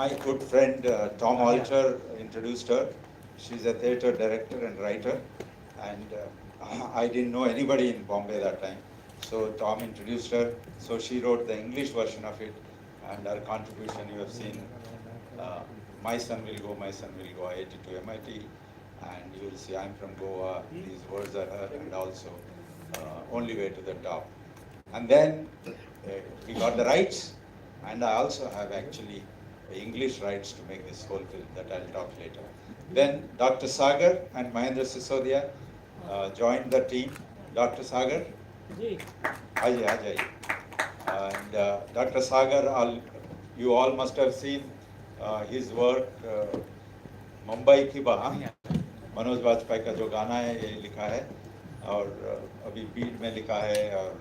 My good friend Tom Alter introduced her. She's a theatre director and writer, and I didn't know anybody in Bombay that time. So Tom introduced her. So she wrote the English version of it, and her contribution you have seen. Uh, my son will go, my son will go, IIT to MIT, and you will see I'm from Goa. These words are her, and also only way to the top. And then we got the rights, and I also have actually English rights to make this whole film that I'll talk later. Then Dr. Sagar and Mahendra Sisodia joined the team. Dr. Sagar, Ajay, Ajay. And Dr. Sagar, you all must have seen his work, Mumbai की बहा मनोज वाजपेयी का जो गाना है ये लिखा है और अभी बीट में लिखा है और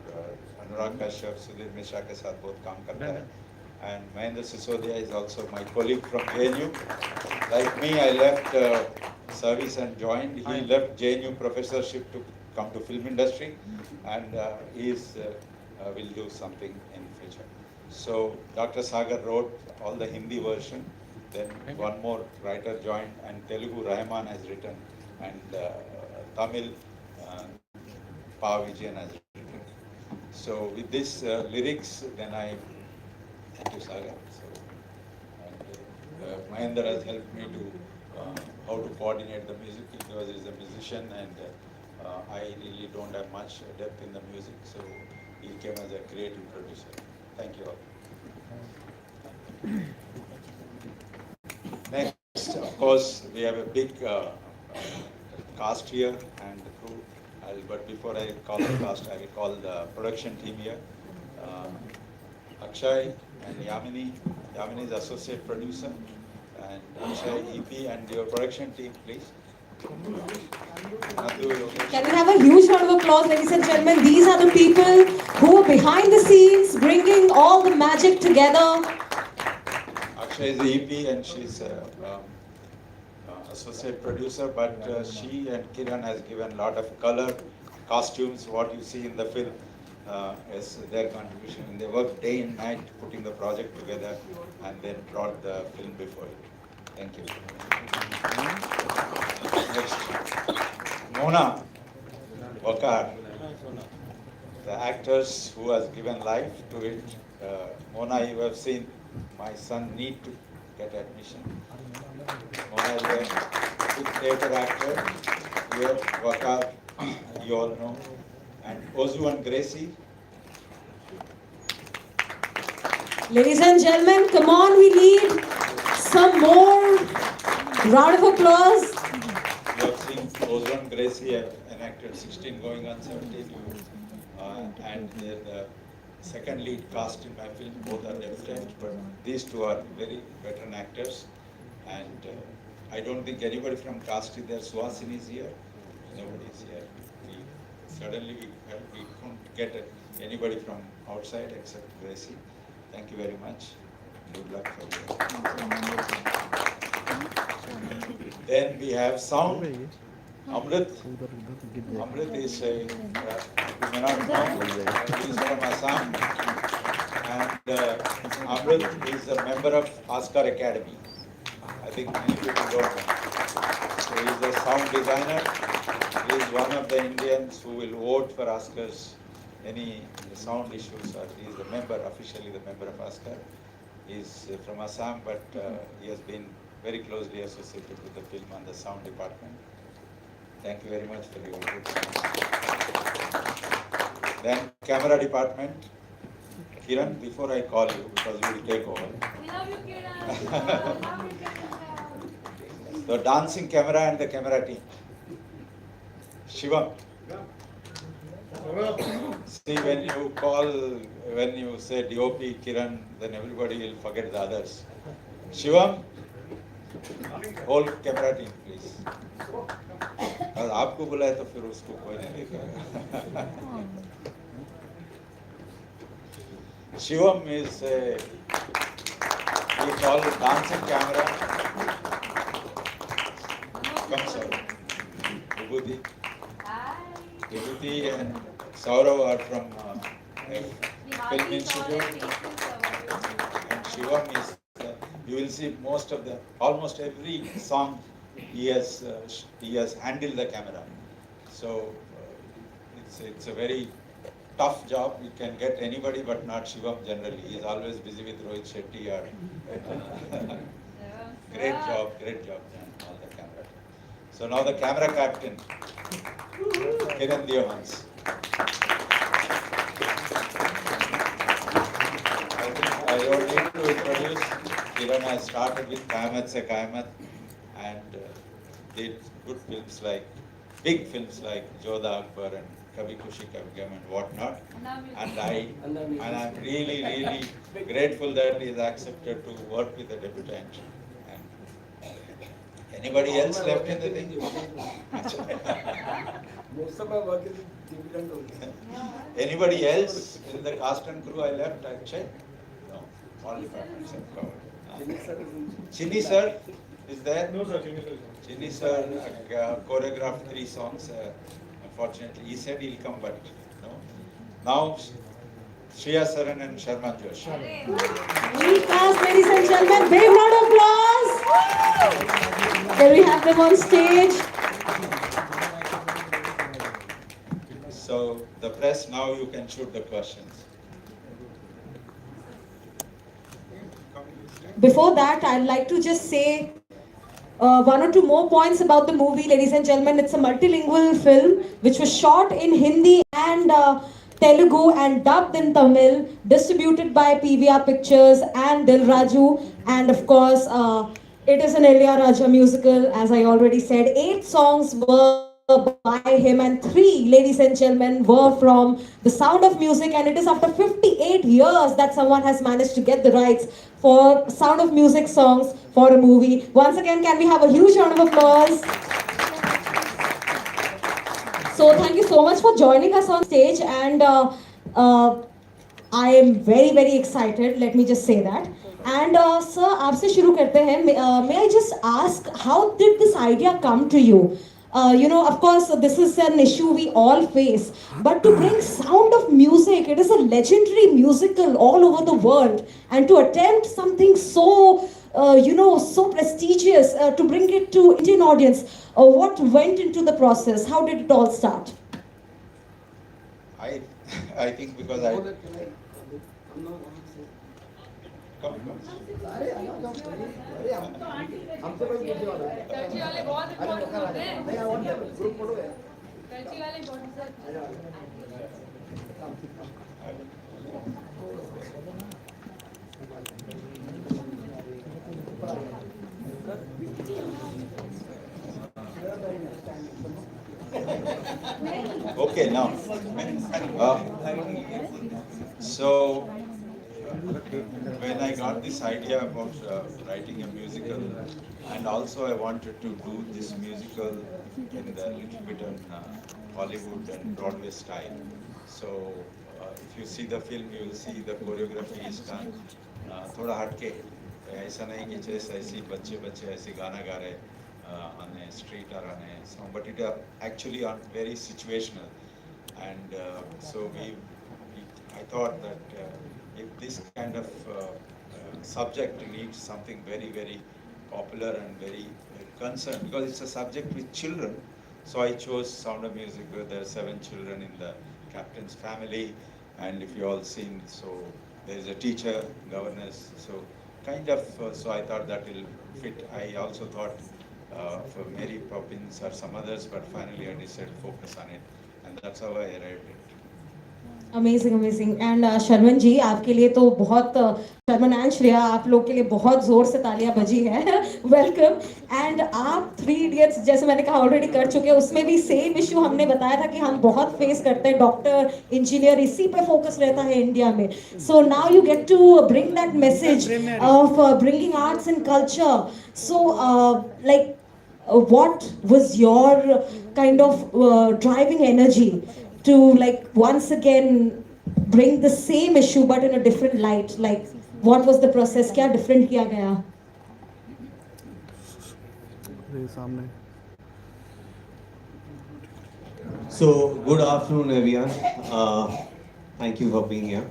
अनुराग कश्यप सुधीर मिश्रा के साथ बहुत काम करता है and Mahendra Sisodia is also my colleague from JNU. Like me, I left service and joined. He left JNU professorship to come to film industry, and he will do something in future. So Dr. Sagar wrote all the Hindi version. Then one more writer joined, and Telugu Rahman has written, and Tamil Pa Vijayan has written. So with this lyrics, then I thank you, Sagar. So, and Mahendra has helped me to how to coordinate the music because he is a musician, and I really don't have much depth in the music, so he came as a creative producer. Thank you all. Next, of course, we have a big cast here and the crew. But before I call the cast, I will call the production team here. Akshay and Yamini. Yamini is associate producer, and Akshay EP, and your production team, please. Can we have a huge round of applause, ladies and gentlemen? These are the people who are behind the scenes, bringing all the magic together. Akshay is the EP, and she's associate producer, but she and Kiran has given a lot of color, costumes, what you see in the film is their contribution. And they worked day and night putting the project together and then brought the film before it. Thank you. Next, Mona Wakar, the actors who has given life to it. Mona, you have seen my son need to get admission. Mona is a big theatre actor. Here, Wakar, you all know. And Ozu and Gracie. Ladies and gentlemen, come on, we need some more round of applause. You have seen Ozu and Gracie have enacted 16 going on 17. And the second lead cast in my film, both are different, but these two are very veteran actors. And I don't think anybody from cast is there. Suhasini is here. Nobody is here. Suddenly we couldn't get anybody from outside except Gracie. Thank you very much. Good luck for you. Then we have sound. Amrit. Amrit is you may not know, he is from Assam. And Amrit is a member of Oscar Academy. I think many people don't know. So he is a sound designer. He is one of the Indians who will vote for Oscars. Any sound issues, or he is a member, officially the member of Oscar. He is from Assam, but he has been very closely associated with the film and the sound department. Thank you very much for your good sound. Then camera department. Kiran, before I call you, because you will take over. We love you, Kiran. The dancing camera and the camera team. Shivam. See, when you say DOP Kiran, then everybody will forget the others. Shivam, whole camera team, please. और आपको बुलाए तो फिर उसको कोई नहीं देखेगा. Shivam is we call it dancing camera. Come, sir. Vibhuti and Saurav are from Film Institute. And Shivam is you will see almost every song he has handled the camera. So it's a very tough job. You can get anybody, but not Shivam generally. He is always busy with Rohit Shetty or great job, Jan, all the camera. So now the camera captain, Kiran Diamans. I think I don't need to introduce. Kiran has started with Kayamat Se Kayamat and did good films like, big films like Jodha Akbar and Kabhi Khushi Kabhi Gum and whatnot. And I'm really grateful that he has accepted to work with a debutant. And anybody else left in the thing? Most of my work is debutant only. Anybody else in the cast and crew I left? I checked. No, all departments are covered. Chinni sir is there? No, sir, Chinni sir. Chinni sir choreographed 3 songs. Unfortunately, he said he'll come, but no. Now, Sreya Saran and Sharman Joshi. Great cast, ladies and gentlemen. Big round of applause. There we have them on stage. So, the press, now you can shoot the questions. Before that, I'd like to just say one or two more points about the movie, ladies and gentlemen. It's a multilingual film which was shot in Hindi and Telugu and dubbed in Tamil, distributed by PVR Pictures and Dil Raju. And of course, it is an Raja musical, as I already said. 8 songs were by him and 3, ladies and gentlemen, were from The Sound of Music. And it is after 58 years that someone has managed to get the rights for Sound of Music songs for a movie. Once again, can we have a huge round of applause? So thank you so much for joining us on stage, and I am very excited, let me just say that. And sir, आपसे शुरू करते हैं. May I just ask, how did this idea come to you? Of course, this is an issue we all face. But to bring Sound of Music, it is a legendary musical all over the world. And to attempt something so, so prestigious, to bring it to Indian audience, what went into the process? How did it all start? I think because I... Come. हमसे कोई पूछने वाला है? टर्ची वाले बहुत important होते हैं। नहीं, I want that group photo है। टर्ची वाले important Okay, now. So, when I got this idea about writing a musical, and also I wanted to do this musical in the little bit on Bollywood and Broadway style. So, if you see the film, you will see the choreography is done थोड़ा हटके. ऐसा नहीं कि जैसे ऐसे बच्चे ऐसे गाना गा रहे on a street or on a song, but it actually on very situational. And so I thought that if this kind of subject needs something very popular and very concerned, because it's a subject with children, so I chose Sound of Music, where there are 7 children in the captain's family, and if you all seen, so there is a teacher, governess, so kind of, so I thought that will fit. I also thought for Mary Poppins or some others, but finally I decided to focus on it, and that's how I arrived at it. Amazing and Sharman ji, आपके लिए तो बहुत, Sharman and Shreya, आप लोग के लिए बहुत जोर से तालियां बजी है. वेलकम. एंड आप 3 इडियट्स, जैसे मैंने कहा, ऑलरेडी कर चुके हैं. उसमें भी सेम इशू हमने बताया था कि हम बहुत फेस करते हैं. डॉक्टर, इंजीनियर, इसी पे फोकस रहता है इंडिया में. So now you get to bring that message of bringing arts and culture. So like what was your kind of driving energy to, like, once again bring the same issue but in a different light? Like, what was the process? क्या different किया गया? So, good afternoon, everyone. Thank you for being here.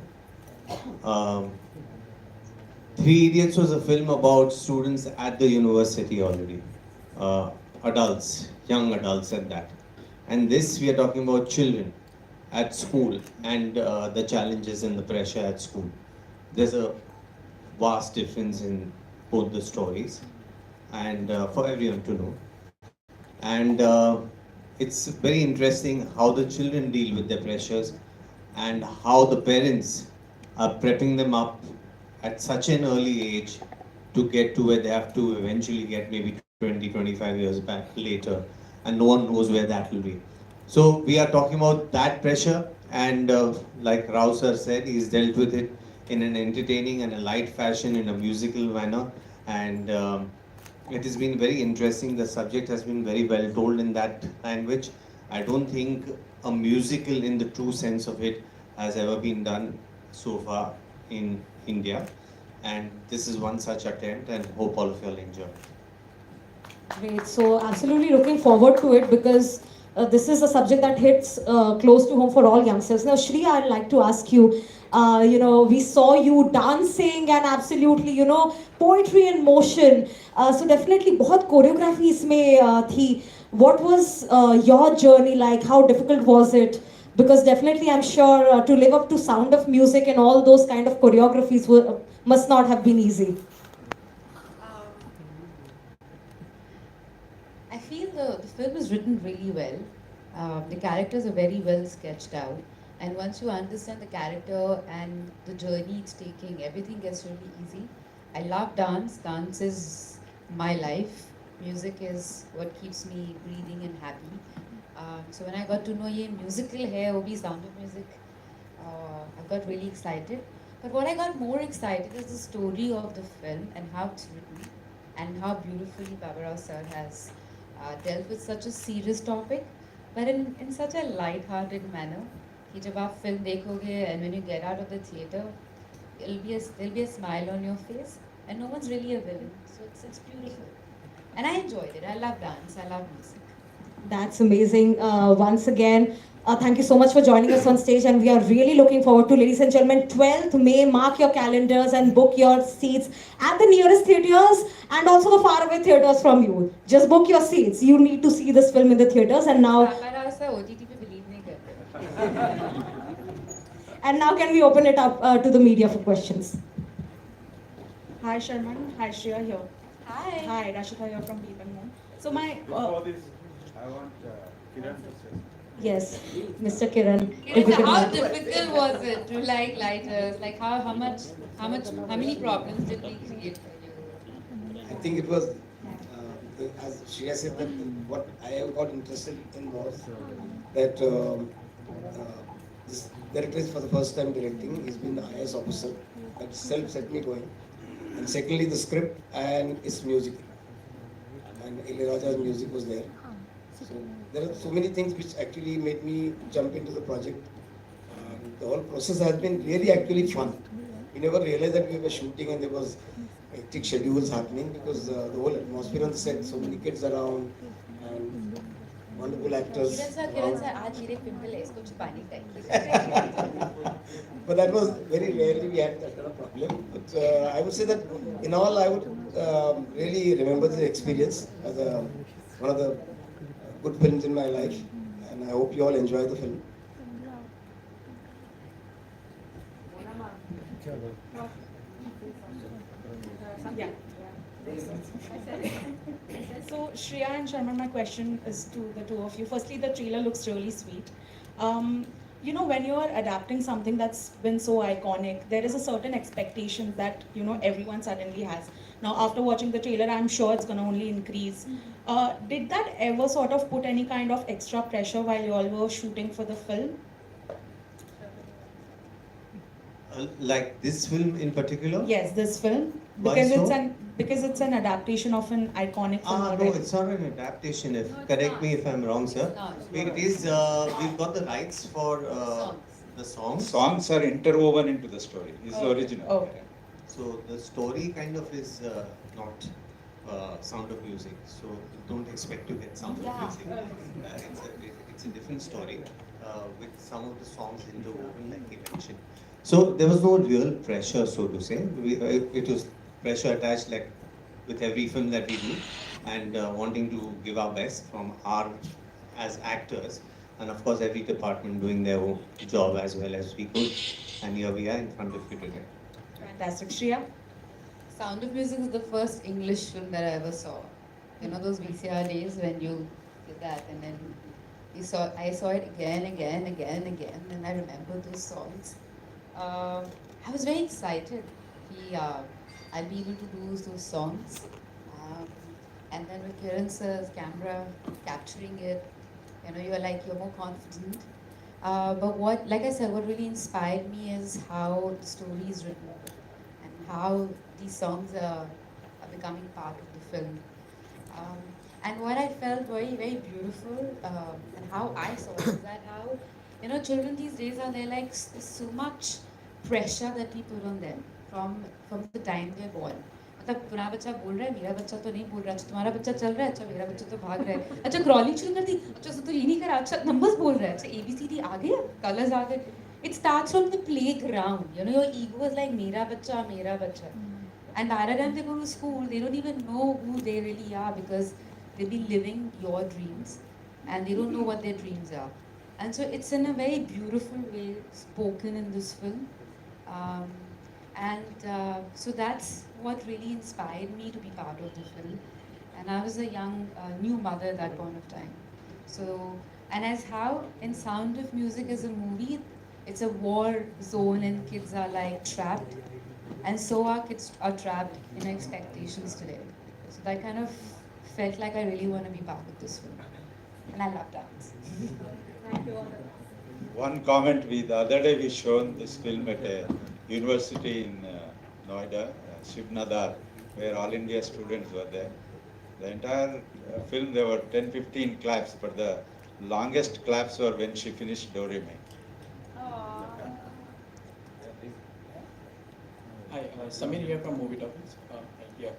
Three Idiots was a film about students at the university already, adults, young adults at that. And this we are talking about children at school and the challenges and the pressure at school. There's a vast difference in both the stories, and for everyone to know. And it's very interesting how the children deal with their pressures and how the parents are prepping them up at such an early age to get to where they have to eventually get, maybe 20, 25 years back later, and no one knows where that will be. So we are talking about that pressure, and like Rao sir said, he's dealt with it in an entertaining and a light fashion, in a musical manner, and it has been very interesting. The subject has been very well told in that language. I don't think a musical in the true sense of it has ever been done so far in India. And this is one such attempt, and hope all of you all enjoy. Great. So absolutely looking forward to it because this is a subject that hits close to home for all youngsters. Now, Shri, I'd like to ask you. We saw you dancing and absolutely, poetry in motion. So definitely, बहुत choreography इसमें थी. What was your journey like? How difficult was it? Because definitely, I'm sure to live up to sound of music and all those kind of choreographies must not have been easy. I feel the film is written really well. The characters are very well sketched out. And once you understand the character and the journey it's taking, everything gets really easy. I love dance. Dance is my life. Music is what keeps me breathing and happy. So when I got to know ye musical hai, wo bhi Sound of Music, I got really excited. But what I got more excited is the story of the film and how it's written and how beautifully Babarao sir has dealt with such a serious topic, but in such a light-hearted manner. कि जब आप film देखोगे and when you get out of the theater, there'll be a smile on your face, and no one's really a villain. So it's beautiful, and I enjoyed it. I love dance. I love music. That's amazing. Once again, thank you so much for joining us on stage, and we are really looking forward to, ladies and gentlemen, 12th May. Mark your calendars and book your seats at the nearest theaters and also the faraway theaters from you. Just book your seats. You need to see this film in the theaters. And now, Babarao sir OTT पे believe नहीं करते. and now, can we open it up to the media for questions? Hi Sharman, hi Shreya here. Hi. Hi, Rashita here from People Moon. So my Before this, I want Kiran to say. Yes, Mr. Kiran. Kirtan, how difficult was it to like lighters? Like how many problems did we create for you? I think it was, as Shreya said, that what I got interested in was that this director is for the first time directing. He's been the IAS officer. That itself set me going. And secondly, the script and its music. And Ilayaraja's music was there. So there are so many things which actually made me jump into the project. The whole process has been really actually fun. We never realized that we were shooting and there was hectic schedules happening because the whole atmosphere on the set, so many kids around and wonderful actors. Kiran sir, आज मेरे pimple है, इसको छुपाने का. But that was very rarely we had that kind of problem. But I would say that in all, I would really remember the experience as one of the good films in my life, and I hope you all enjoy the film. yeah. So Shreya and Sharman, my question is to the two of you. Firstly, the trailer looks really sweet. When you're adapting something that's been so iconic, there is a certain expectation that everyone suddenly has. Now, after watching the trailer, I'm sure it's going to only increase. Did that ever sort of put any kind of extra pressure while you all were shooting for the film? Like this film in particular? Yes, this film, Why because so? because it's an adaptation of an iconic film. No, already. it's not an adaptation. Correct me if I'm wrong, sir. It is. We've got the rights for the songs. Songs are interwoven into the story. It's the original. Okay. So the story kind of is not Sound of Music. So don't expect to get Sound of Music. It's a different story with some of the songs interwoven, like you mentioned. So there was no real pressure, so to say. It was pressure attached, like with every film that we do, and wanting to give our best from our as actors, and of course every department doing their own job as well as we could. And here we are in front of you today. Fantastic. Shreya? Sound of Music is the first English film that I ever saw. You know those VCR days when you did that and then I saw it again, and I remember those songs. I was very excited. I'll be able to do those songs. Um, and then with Kiran sir's camera capturing it, you're more confident. But like I said, what really inspired me is how the story is written and how these songs are becoming part of the film. Um, and what I felt very, very beautiful and how I saw it is that how, children these days are there like so much pressure that we put on them from the time they're born. मतलब तुम्हारा बच्चा बोल रहा है मेरा बच्चा तो नहीं बोल रहा अच्छा तुम्हारा बच्चा चल रहा है अच्छा मेरा बच्चा तो भाग रहा है अच्छा क्रॉलिंग शुरू कर दी अच्छा तो ये नहीं करा अच्छा नंबर्स बोल रहा है अच्छा ABCD आ गया कलर्स आ गए it starts from the playground your ego is like मेरा बच्चा and by the time they go to school they don't even know who they really are because they've been living your dreams and they don't know what their dreams are and so it's in a very beautiful way spoken in this film um, so that's what really inspired me to be part of the film. And I was a young, new mother at that point of time. So, and as how in Sound of Music as a movie, it's a war zone and kids are like trapped. And so our kids are trapped in expectations today. So that kind of felt like I really want to be part of this film. And I love dance. Thank you all. One comment, the other day we shown this film at a university in Noida, Shivnadar, where all India students were there. The entire film, there were 10-15 claps, but the longest claps were when she finished Do Re Mi. Hi, Samir here from Movie Topics. Here.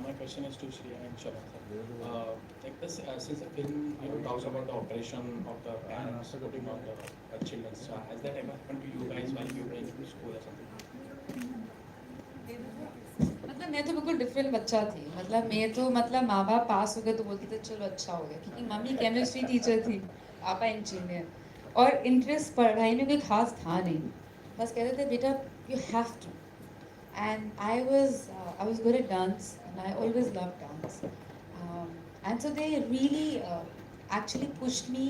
My question is to Sreya and Sharman. Like this, since the film talks about the operation of the parents putting on the children, has that ever happened to you guys while you were in school or something? मतलब मैं तो बिल्कुल different बच्चा थी मतलब माँ बाप पास हो गए तो बोलती थी चलो अच्छा हो गया क्योंकि मम्मी केमिस्ट्री टीचर थी पापा इंजीनियर और इंटरेस्ट पढ़ाई में कोई खास था नहीं बस कहते थे बेटा you have to and I was good at dance and I always loved dance and so they really actually pushed me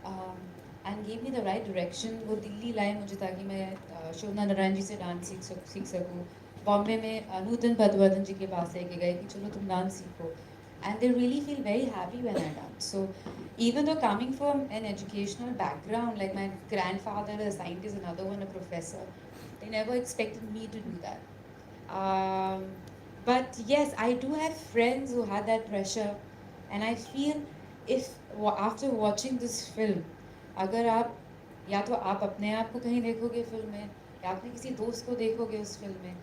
and gave me the right direction वो दिल्ली लाए मुझे ताकि मैं शोभना नारायण जी से डांस सीख सकूँ बॉम्बे में नूतन पदवर्धन जी के पास लेके गए कि चलो तुम डांस सीखो and they really feel very happy when I dance. So even though coming from an educational background, like my grandfather is a scientist, another one a professor, they never expected me to do that. But yes, I do have friends who had that pressure, and I feel if after watching this film, अगर आप या तो आप अपने आप को कहीं देखोगे फिल्म में या अपने किसी दोस्त को देखोगे उस फिल्म में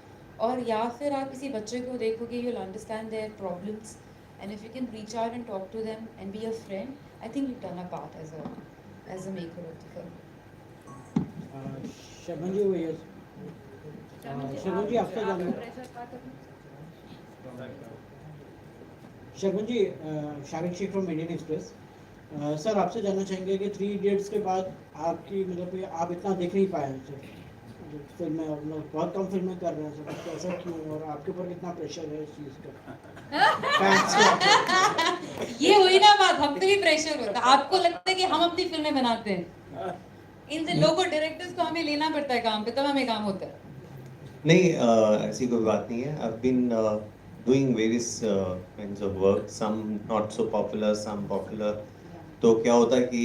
और या फिर आप किसी बच्चे को देखोगे you'll understand their problems and if you can reach out and talk to them and be a friend, I think you've done a part as a maker of the film. Sharman जी वो शर्मन जी आपसे जानना Sharman ji Shariq Sheikh from Indian Express sir आपसे जानना चाहेंगे कि 3 idiots के बाद आपकी मतलब आप इतना देख नहीं पाए हैं सर फिल्में बहुत कम फिल्में कर रहे हैं सर तो ऐसा क्यों और आपके ऊपर कितना प्रेशर है इस चीज़ का ये हुई ना बात हम पे भी प्रेशर होता है आपको लगता है कि हम अपनी फिल्में बनाते हैं इन लोगों डायरेक्टर्स को हमें लेना पड़ता है काम पे तब हमें काम होता है नहीं ऐसी कोई बात नहीं है I've been doing various kinds of work some not so popular some popular तो क्या होता है कि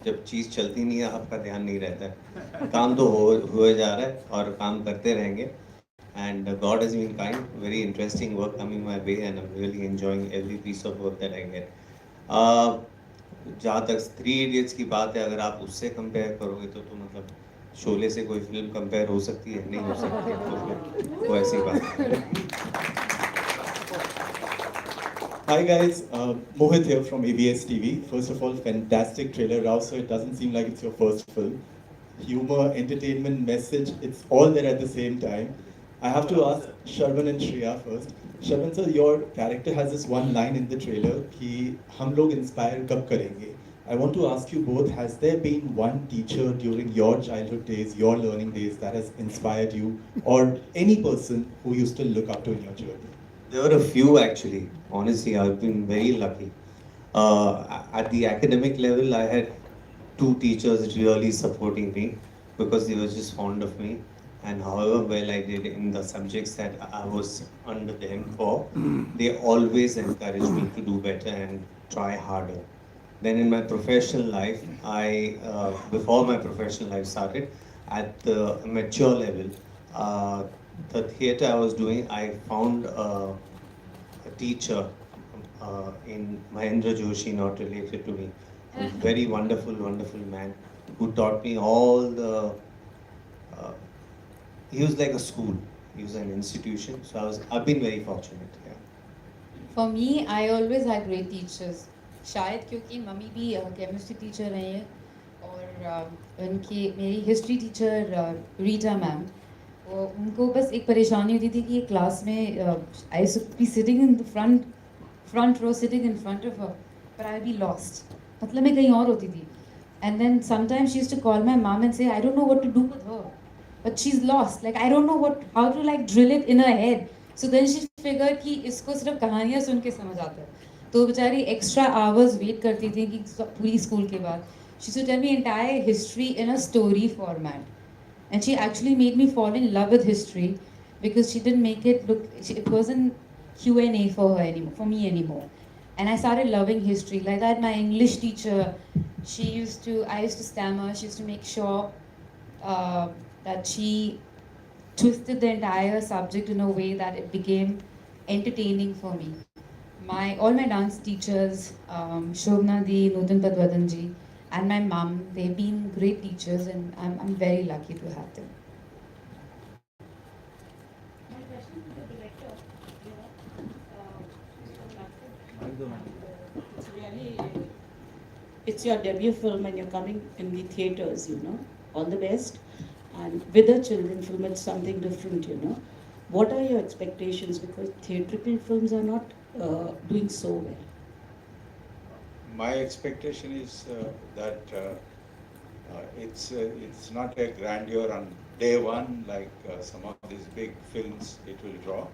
जब चीज़ चलती नहीं है आपका ध्यान नहीं रहता है काम तो हुए जा रहा है और काम करते रहेंगे and God has been kind very interesting work coming my way and I'm really enjoying every piece of work that I get जहाँ तक 3 Idiots की बात है अगर आप उससे कंपेयर करोगे तो मतलब शोले से कोई फिल्म कंपेयर हो सकती है नहीं हो सकती है तो ऐसी बात है Hi guys, Mohit here from ABS TV. First of all, fantastic trailer, Rao, so it doesn't seem like it's your first film. humor, entertainment, message, it's all there at the same time. I have to ask Sharman and Shreya first. Sharman sir, your character has this one line in the trailer कि हम लोग inspire कब करेंगे. I want to ask you both, has there been one teacher during your childhood days, your learning days that has inspired you, or any person who you still look up to in your journey? There were a few actually. Honestly, I've been very lucky. At the academic level, I had two teachers really supporting me because they were just fond of me. And however well I did in the subjects that I was under them for, they always encouraged me to do better and try harder. Then in my professional life, before my professional life started, at the mature level, uh, the theatre I was doing, I found a teacher in Mahendra Joshi, not related to me, a very wonderful, wonderful man who taught me all the. Uh, he was like a school. He was an institution. So I've been very fortunate. Yeah. For me, I always had great teachers. शायद क्योंकि mummy भी chemistry teacher रही हैं और उनकी मेरी history teacher Rita ma'am, वो उनको बस एक परेशानी होती थी कि ये क्लास में I should be sitting in the front row sitting in front of her but I'll be lost. मतलब मैं कहीं और होती थी. And then sometimes she used to call my mom and say, I don't know what to do with her. But she's lost. Like I don't know how to like drill it in her head. So then she figured कि इसको सिर्फ कहानियाँ सुन के समझ आता है. तो बेचारी extra hours wait करती थी कि पूरी school के बाद. She used to tell me entire history in a story format. And she actually made me fall in love with history because she didn't make it look, it wasn't Q&A for her anymore, for me anymore. And I started loving history. Like that, my English teacher, I used to stammer, she used to make sure that she twisted the entire subject in a way that it became entertaining for me. All my dance teachers, Shobna Di, Nutan Padwadanji, and my mom, they've been great teachers and I'm very lucky to have them. It's your debut film and you're coming in the theatres, you know. All the best. And with a children film, it's something different, you know. What are your expectations? Because theatrical films are not doing so well. My expectation is that it's not a grandeur on day one like some of these big films it will draw.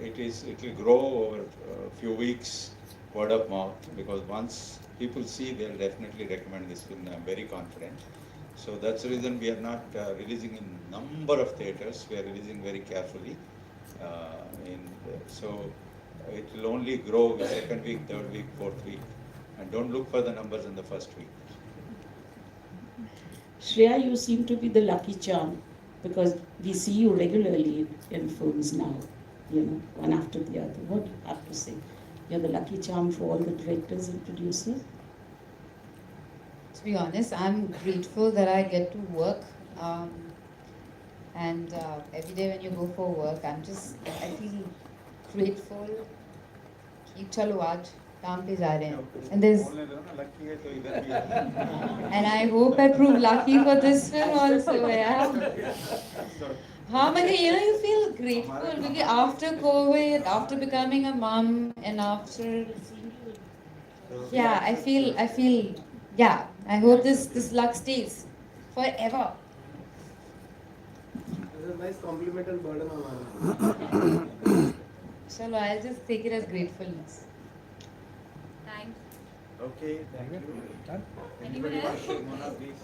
It will grow over a few weeks, word of mouth, because once people see, they'll definitely recommend this film. I'm very confident. So that's the reason we are not releasing in number of theatres. We are releasing very carefully. So it will only grow second week, third week, fourth week. And don't look for the numbers in the first week. Shreya, you seem to be the lucky charm because we see you regularly in films now, you know, one after the other. What do you have to say? You're the lucky charm for all the directors and producers? To be honest, I'm grateful that I get to work. And every day when you go for work, I feel grateful. कि चलो आज काम पे जा रहे हैं. And I hope I prove lucky for this film also. Yeah. हाँ, मतलब you feel grateful because after COVID, after becoming a mom, and after I feel I hope this luck stays forever. It's a nice compliment and burden on our. Chalo, I'll just take it as gratefulness. Thanks. Okay, thank you. Anyone else? Mona, please.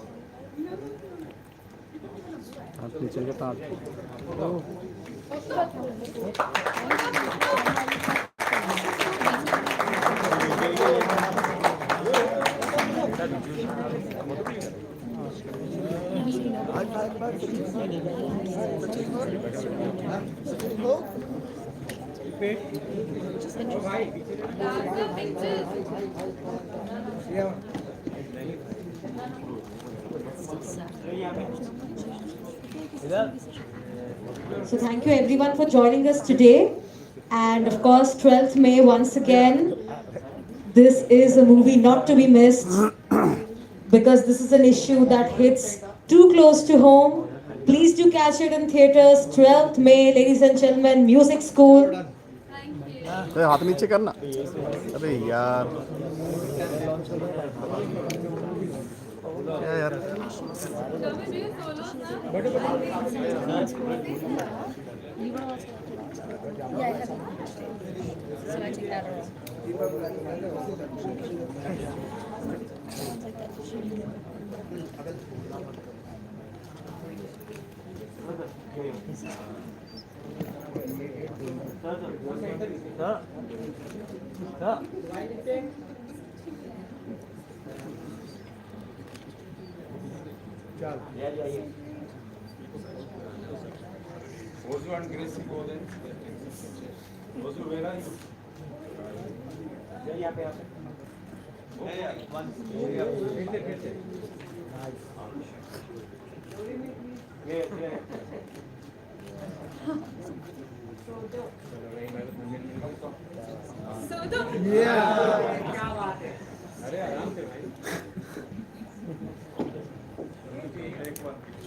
So thank you everyone for joining us today. And of course, 12th May once again. This is a movie not to be missed because this is an issue that hits too close to home. Please do catch it in theaters 12th May, ladies and gentlemen. Music School. अरे हाथ नीचे करना अरे यार क्या यार Ozu and Gracie go there. Ozu, where are you? अरे आराम से भाई एक one.